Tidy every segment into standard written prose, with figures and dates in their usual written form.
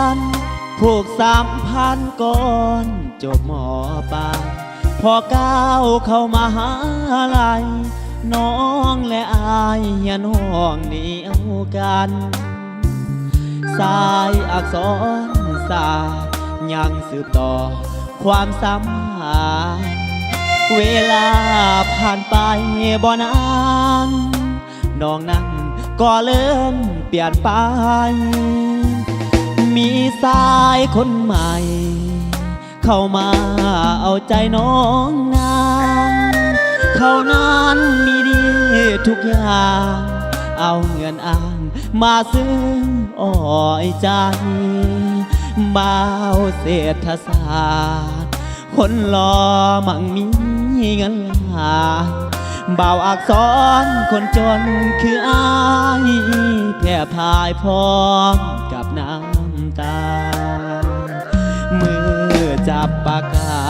กันผูก3,000ก่อนจบหมอปลายพอก้าวเข้ามหาลัยน้องและอายยันห้องเดียวกันสายอักษรศาสตร์ยังสืบต่อความสัมพันธ์เวลาผ่านไปบ่นานน้องนั้นก็เริ่มเปลี่ยนไปมีสายคนใหม่เข้ามาเอาใจน้องนางเขานั้นมีดีทุกอย่างเอาเงินอ้างมาซื้ออ้อยใจบ่าวเศรษฐศาสตร์คนหล่อมั่งมีเงินหลายบ่าวอักษรคนจนคืออายแผ่พายพร้อมกับน้ำตามือจับปากกา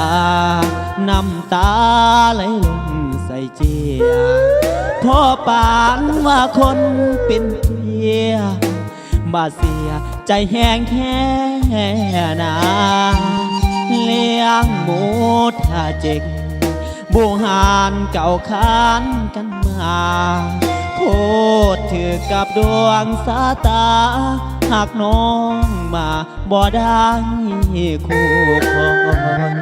น้ำตาไหลลงใส่เจียพ่อปานว่าคนเป็นเพียบาเสียใจแห้งแค่นาเลี้ยงหมูท่าเจ็กบูหานเก่าขานกันมาโพดถือกับดวงสาตาหากน้องมาบ่ได้คู่ครอง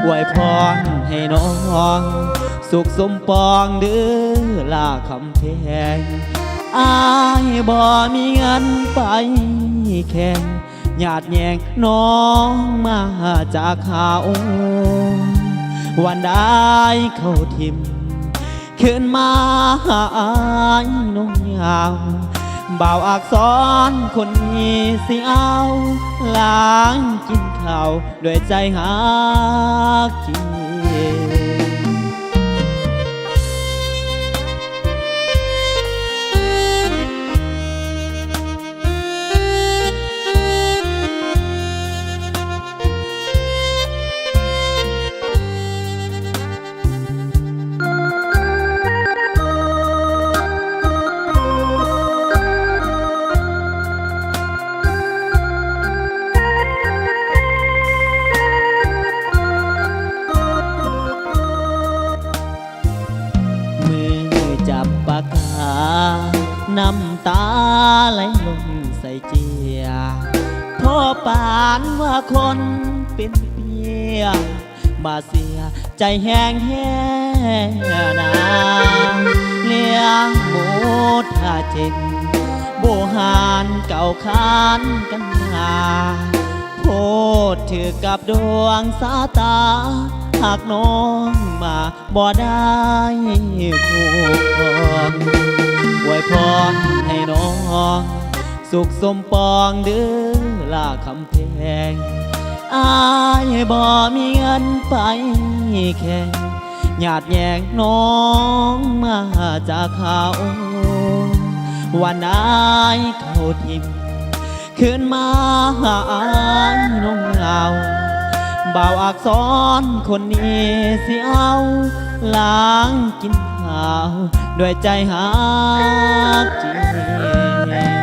ไว้พรให้น้องสุขสมปองเด้อลาคำแพงอายบ่มีเงินไปแข่งญาติแยงน้องมาจากเขาวันได้เข้าทิมขึ้นมาหาอายน้องยาวบ่าวอักษรคนนี้สิเอาล้างกินข้าวด้วยใจหากเกียปากกาน้ำตาไหลลงใส่เจียพ่อปานว่าคนเป็นเปียมาเสียใจแห้งแห้นาเลี้ยงหมูท่าเจ็กโบหานเก่าขานกันมาโพดถือกับดวงสาตาหากน้องมาบ่ได้คู่ครองไว้พรให้น้องสุขสมปองเด้อลาคำแพงอายบ่มีเงินไปแข่งญาติแยงน้องมาจากเขาวันอายเข้าทิมขึ้นมาหาอายน้องเงาบ่าวอักษรคนนี้สิเอาล้างกินข้าวด้วยใจหากเกีย